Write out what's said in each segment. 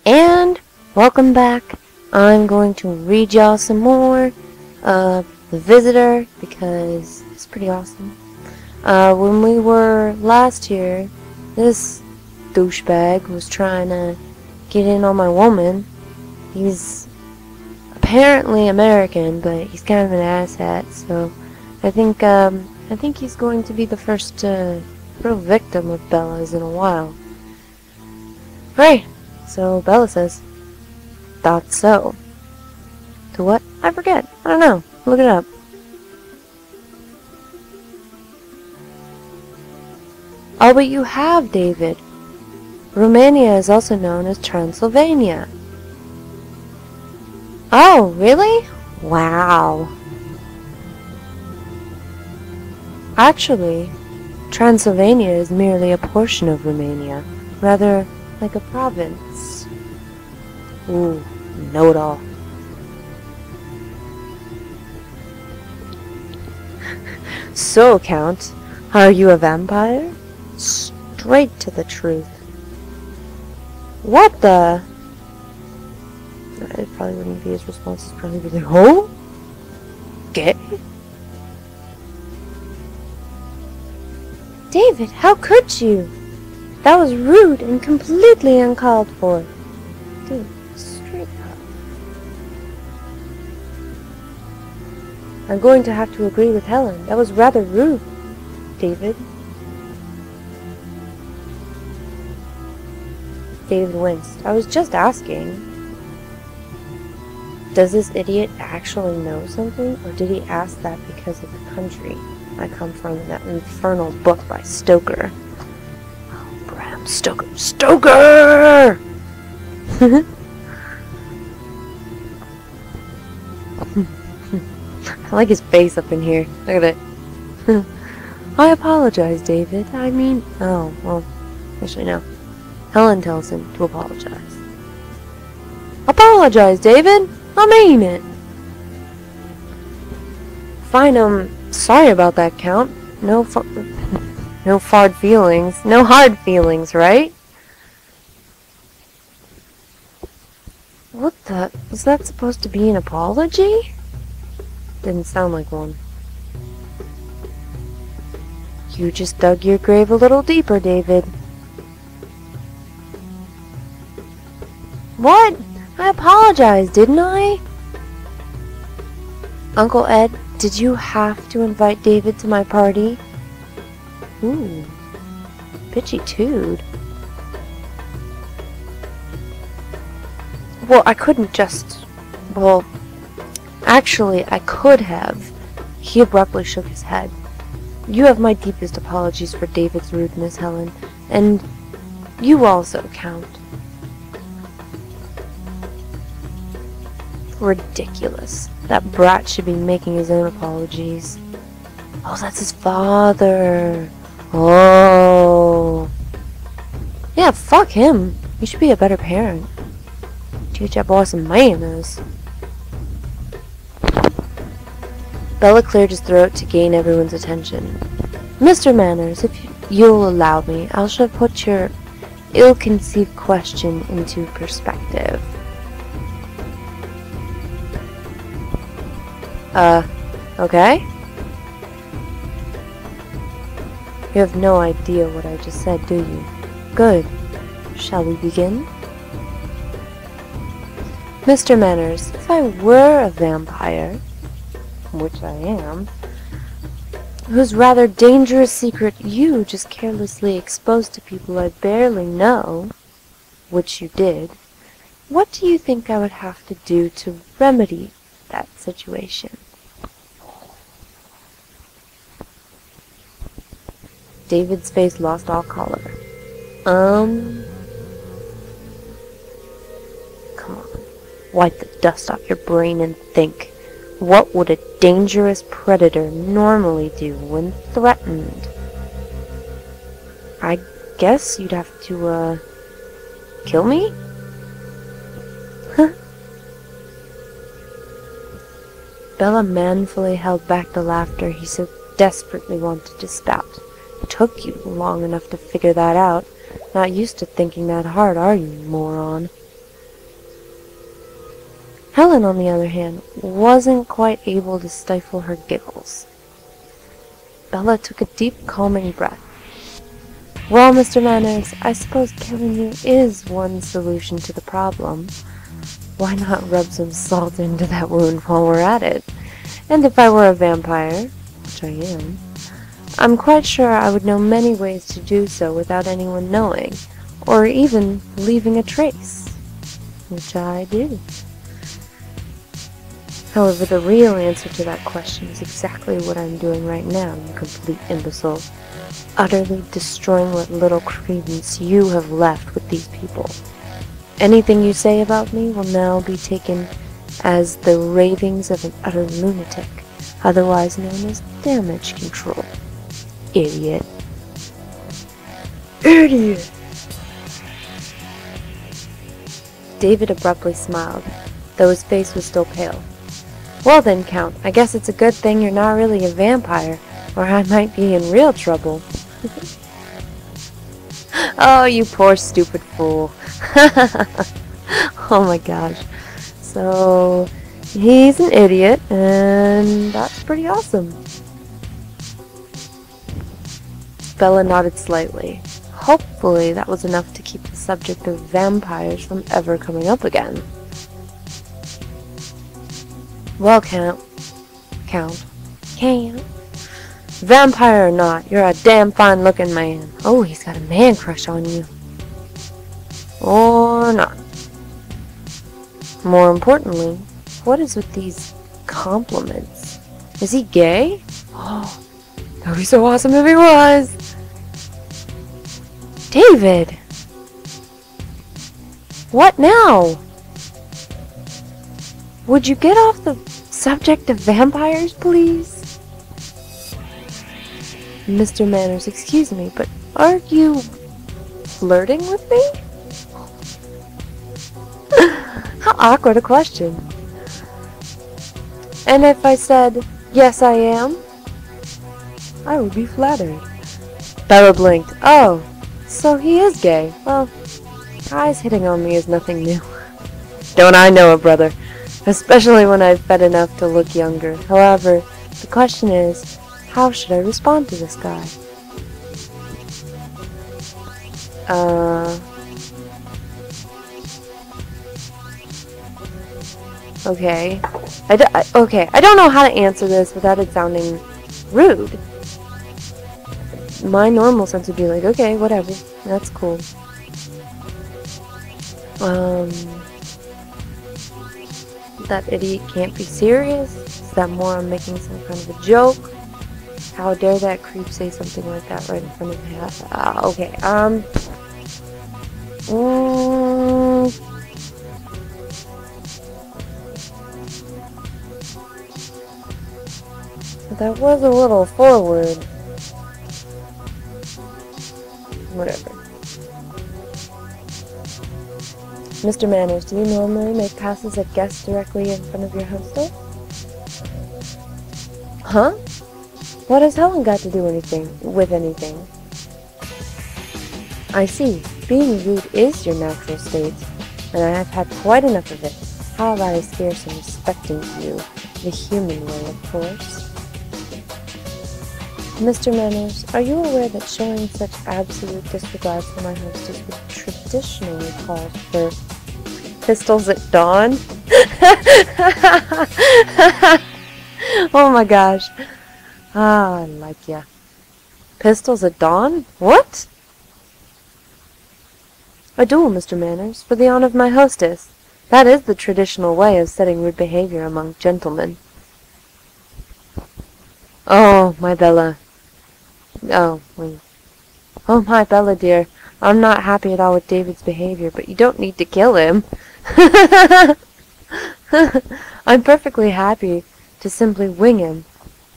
And welcome back. I'm going to read y'all some more of The Visitor because it's pretty awesome. When we were last here, this douchebag was trying to get in on my woman. He's apparently American, but he's kind of an asshat, so I think he's going to be the first real victim of Bella's in a while. Right. So Bella says, "Thought so." To what? I forget. I don't know. Look it up. Oh, but you have, David. Romania is also known as Transylvania. Oh, really? Wow. Actually, Transylvania is merely a portion of Romania, rather like a province. Ooh, know-it-all. So, Count, are you a vampire? Straight to the truth. What the? It probably wouldn't be his response. It's probably be like, oh? Gay? David, how could you? That was rude and completely uncalled for. Dude, straight up. I'm going to have to agree with Helen. That was rather rude, David. David winced. I was just asking. Does this idiot actually know something, or did he ask that because of the country I come from in that infernal book by Stoker? Stoker! Stoker! I like his face up in here. Look at it. I apologize, David. I mean... Oh, well... Actually, no. Helen tells him to apologize. Apologize, David! I mean it! Fine, sorry about that, Count. No hard feelings. No hard feelings, right? What the? Was that supposed to be an apology? Didn't sound like one. You just dug your grave a little deeper, David. What? I apologized, didn't I? Uncle Ed, did you have to invite David to my party? Ooh, bitchy-tood. Well, I couldn't just... Well, actually, I could have. He abruptly shook his head. You have my deepest apologies for David's rudeness, Helen. And you also, Count. Ridiculous. That brat should be making his own apologies. Oh, that's his father. Oh. Yeah, fuck him. You should be a better parent. Teach that boy some manners. Bella cleared his throat to gain everyone's attention. Mr. Manners, if you'll allow me, I shall put your ill-conceived question into perspective. Okay? You have no idea what I just said, do you? Good. Shall we begin? Mr. Manners, if I were a vampire, which I am, whose rather dangerous secret you just carelessly exposed to people I barely know, which you did, what do you think I would have to do to remedy that situation? David's face lost all color. Come on. Wipe the dust off your brain and think. What would a dangerous predator normally do when threatened? I guess you'd have to, kill me? Bella manfully held back the laughter he so desperately wanted to spout. It took you long enough to figure that out. Not used to thinking that hard, are you, moron? Helen, on the other hand, wasn't quite able to stifle her giggles. Bella took a deep, calming breath. Well, Mr. Manners, I suppose killing you is one solution to the problem. Why not rub some salt into that wound while we're at it? And if I were a vampire, which I am, I'm quite sure I would know many ways to do so without anyone knowing, or even leaving a trace, which I do. However, the real answer to that question is exactly what I'm doing right now, you complete imbecile, utterly destroying what little credence you have left with these people. Anything you say about me will now be taken as the ravings of an utter lunatic, otherwise known as damage control. Idiot. Idiot! David abruptly smiled, though his face was still pale. Well then, Count, I guess it's a good thing you're not really a vampire, or I might be in real trouble. Oh, you poor stupid fool. Oh my gosh. So, he's an idiot, and that's pretty awesome. Bella nodded slightly. Hopefully that was enough to keep the subject of vampires from ever coming up again. Well, Count. Vampire or not, you're a damn fine-looking man. Oh, he's got a man crush on you. Or not. More importantly, what is with these compliments? Is he gay? Oh, that would be so awesome if he was. David! What now? Would you get off the subject of vampires, please? Mr. Manners, excuse me, but aren't you flirting with me? How awkward a question. And if I said, yes I am, I would be flattered. Bella blinked. Oh, so he is gay. Well, guys hitting on me is nothing new. Don't I know it, brother? Especially when I've fed enough to look younger. However, the question is, how should I respond to this guy? Okay. I don't know how to answer this without it sounding rude. My normal sense would be like, okay, whatever, that's cool. That idiot can't be serious? Is that more I'm making some kind of a joke? How dare that creep say something like that right in front of me? Okay, that was a little forward. Whatever. Mr. Manners, do you normally make passes at guests directly in front of your hostess? Huh? What has Helen got to do with anything? I see. Being rude is your natural state, and I have had quite enough of it. How about I scare some respecting to you, the human way, of course. Mr. Manners, are you aware that showing such absolute disregard for my hostess would traditionally call for pistols at dawn? Oh my gosh. Ah, I like ya. Pistols at dawn? What? A duel, Mr. Manners, for the honor of my hostess. That is the traditional way of setting rude behavior among gentlemen. Oh, my Bella. Oh, wait. Oh, my Bella, dear. I'm not happy at all with David's behavior, but you don't need to kill him. I'm perfectly happy to simply wing him,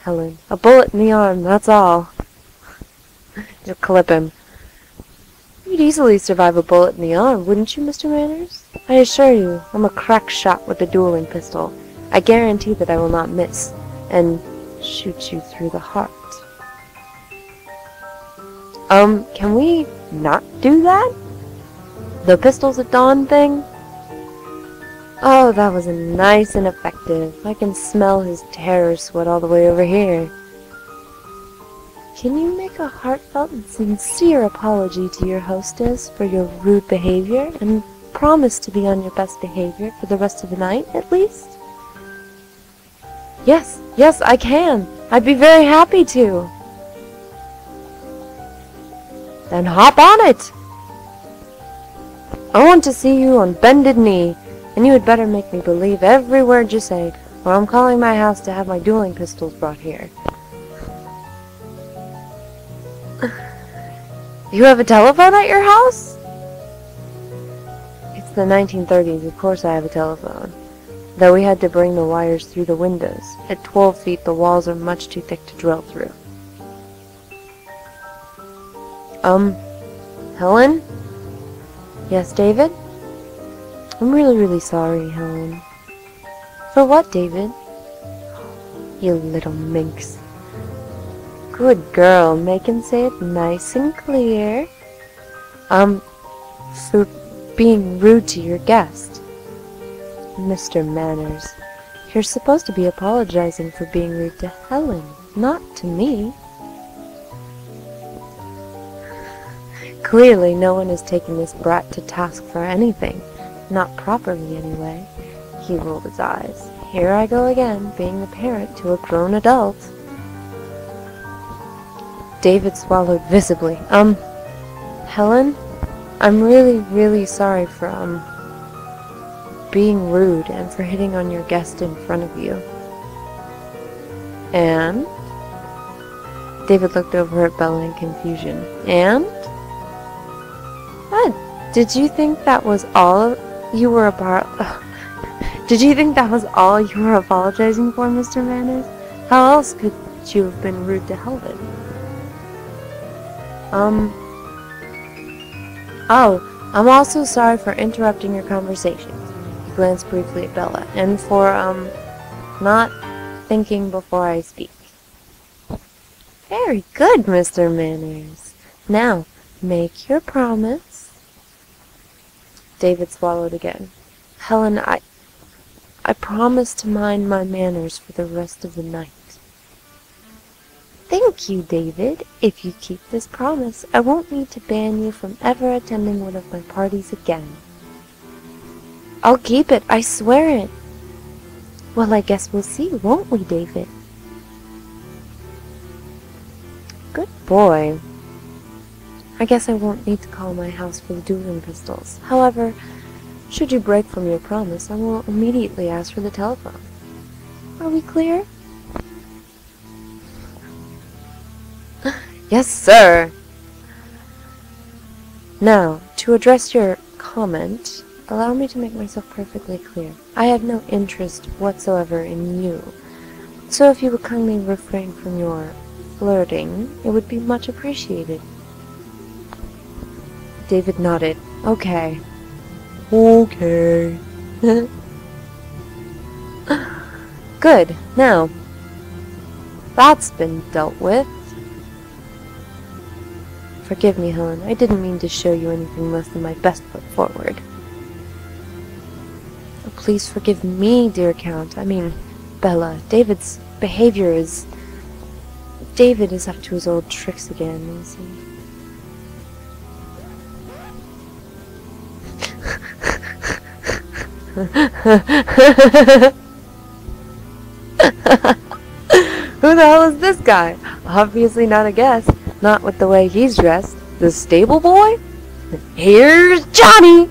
Helen. A bullet in the arm, that's all. Just clip him. You'd easily survive a bullet in the arm, wouldn't you, Mr. Manners? I assure you, I'm a crack shot with a dueling pistol. I guarantee that I will not miss, and shoot you through the heart. Can we not do that? The pistols at dawn thing? Oh, that was nice and effective. I can smell his terror sweat all the way over here. Can you make a heartfelt and sincere apology to your hostess for your rude behavior and promise to be on your best behavior for the rest of the night, at least? Yes, I can. I'd be very happy to. Then hop on it. I want to see you on bended knee, and you had better make me believe every word you say, or I'm calling my house to have my dueling pistols brought here. You have a telephone at your house? It's the 1930s, of course I have a telephone. Though we had to bring the wires through the windows. At 12 feet, the walls are much too thick to drill through. Helen? Yes, David? I'm really sorry, Helen. For what, David? You little minx. Good girl, make him say it nice and clear. For being rude to your guest. Mr. Manners, you're supposed to be apologizing for being rude to Helen, not to me. Clearly, no one is taking this brat to task for anything. Not properly, anyway. He rolled his eyes. Here I go again, being the parent to a grown adult. David swallowed visibly. Helen? I'm really sorry for, being rude and for hitting on your guest in front of you. And? David looked over at Bella in confusion. And? What? Did you think that was all you were Did you think that was all you were apologizing for, Mr. Manners? How else could you have been rude to Helen? Oh, I'm also sorry for interrupting your conversation. He glanced briefly at Bella, and for, not thinking before I speak. Very good, Mr. Manners. Now, make your promise. David swallowed again. Helen, I promise to mind my manners for the rest of the night. Thank you, David. If you keep this promise, I won't need to ban you from ever attending one of my parties again. I'll keep it, I swear it. Well, I guess we'll see, won't we, David? Good boy. I guess I won't need to call my house for the dueling pistols. However, should you break from your promise, I will immediately ask for the telephone. Are we clear? Yes, sir. Now, to address your comment, allow me to make myself perfectly clear. I have no interest whatsoever in you. So if you would kindly refrain from your flirting, it would be much appreciated. David nodded. Okay. Okay. Good. Now, that's been dealt with. Forgive me, Helen. I didn't mean to show you anything less than my best foot forward. Oh, please forgive me, dear Count. I mean, Bella. David's behavior is... David is up to his old tricks again, is he? Who the hell is this guy? Obviously not a guest. Not with the way he's dressed. The stable boy? Here's Johnny!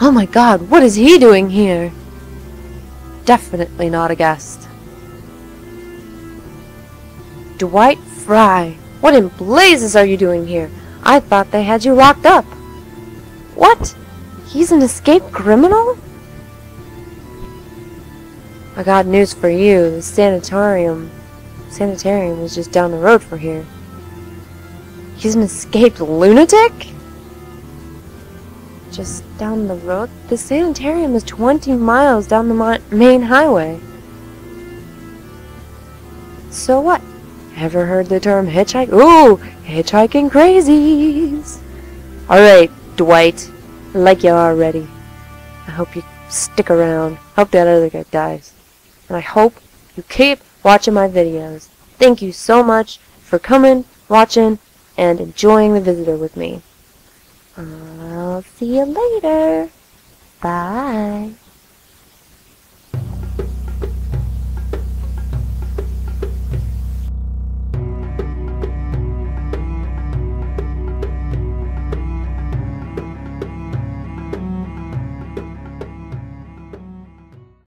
Oh my god, what is he doing here? Definitely not a guest. Dwight Fry, what in blazes are you doing here? I thought they had you locked up. What? He's an escaped criminal? I got news for you. The sanitarium is just down the road from here. He's an escaped lunatic? Just down the road? The sanitarium is 20 miles down the main highway. So what? Ever heard the term hitchhike? Ooh, hitchhiking crazies. Alright, Dwight. like you already. I hope you stick around. Hope that other guy dies. And I hope you keep watching my videos. Thank you so much for coming, watching, and enjoying the visitor with me. I'll see you later. Bye.